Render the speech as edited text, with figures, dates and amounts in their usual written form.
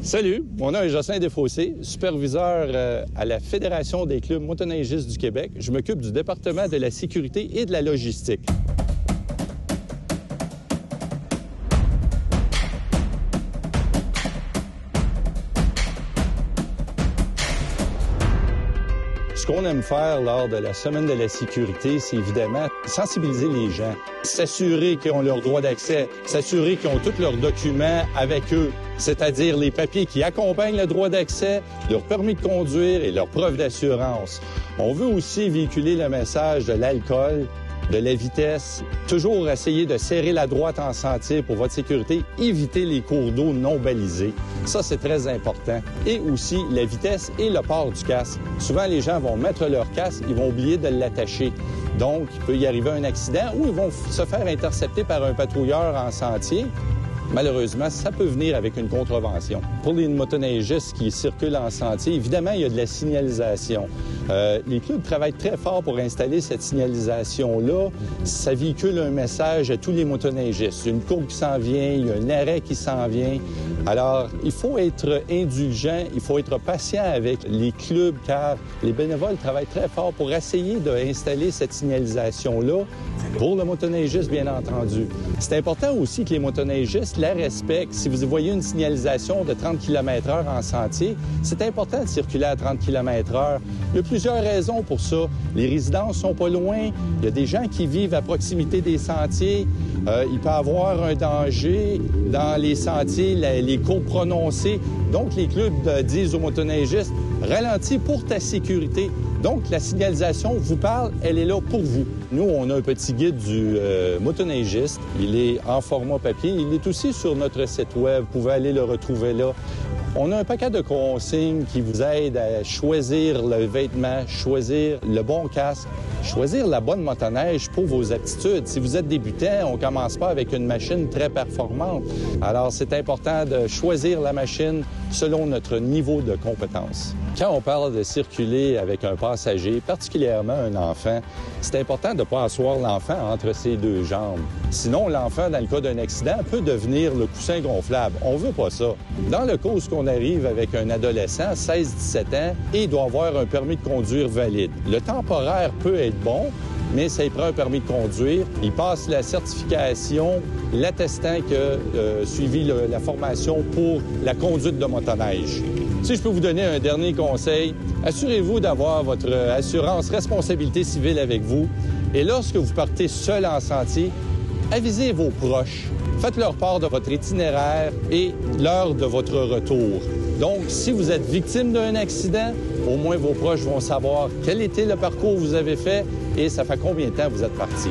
Salut, mon nom est Jocelyn Desfossés, superviseur à la Fédération des clubs motoneigistes du Québec. Je m'occupe du département de la sécurité et de la logistique. Ce qu'on aime faire lors de la Semaine de la sécurité, c'est évidemment sensibiliser les gens, s'assurer qu'ils ont leur droit d'accès, s'assurer qu'ils ont tous leurs documents avec eux, c'est-à-dire les papiers qui accompagnent le droit d'accès, leur permis de conduire et leur preuve d'assurance. On veut aussi véhiculer le message de l'alcool, de la vitesse, toujours essayer de serrer la droite en sentier pour votre sécurité, éviter les cours d'eau non balisés. Ça, c'est très important. Et aussi la vitesse et le port du casque. Souvent, les gens vont mettre leur casque, ils vont oublier de l'attacher. Donc, il peut y arriver un accident ou ils vont se faire intercepter par un patrouilleur en sentier. Malheureusement, ça peut venir avec une contravention. Pour les motoneigistes qui circulent en sentier, évidemment, il y a de la signalisation. Les clubs travaillent très fort pour installer cette signalisation-là. Ça véhicule un message à tous les motoneigistes. Il y a une courbe qui s'en vient, il y a un arrêt qui s'en vient. Alors, il faut être indulgent, il faut être patient avec les clubs, car les bénévoles travaillent très fort pour essayer d'installer cette signalisation-là pour le motoneigiste, bien entendu. C'est important aussi que les motoneigistes la respectent. Si vous voyez une signalisation de 30 km/h en sentier, c'est important de circuler à 30 km/h. Il y a plusieurs raisons pour ça. Les résidences sont pas loin. Il y a des gens qui vivent à proximité des sentiers. Il peut y avoir un danger dans les sentiers, les courbes prononcées. Donc, les clubs disent aux motoneigistes, ralentis pour ta sécurité. Donc, la signalisation vous parle, elle est là pour vous. Nous, on a un petit guide du motoneigiste. Il est en format papier. Il est aussi sur notre site web. Vous pouvez aller le retrouver là. On a un paquet de consignes qui vous aident à choisir le vêtement, choisir le bon casque, choisir la bonne motoneige pour vos aptitudes. Si vous êtes débutant, on ne commence pas avec une machine très performante. Alors, c'est important de choisir la machine selon notre niveau de compétence. Quand on parle de circuler avec un passager, particulièrement un enfant, c'est important de ne pas asseoir l'enfant entre ses deux jambes. Sinon, l'enfant, dans le cas d'un accident, peut devenir le coussin gonflable. On veut pas ça. Dans le cas où on arrive avec un adolescent, 16-17 ans, et il doit avoir un permis de conduire valide. Le temporaire peut être bon, mais ça y prend un permis de conduire. Il passe la certification, l'attestant qu'il a suivi la formation pour la conduite de motoneige. Si je peux vous donner un dernier conseil, assurez-vous d'avoir votre assurance responsabilité civile avec vous. Et lorsque vous partez seul en sentier, avisez vos proches. Faites-leur part de votre itinéraire et l'heure de votre retour. Donc, si vous êtes victime d'un accident, au moins vos proches vont savoir quel était le parcours que vous avez fait et ça fait combien de temps vous êtes parti.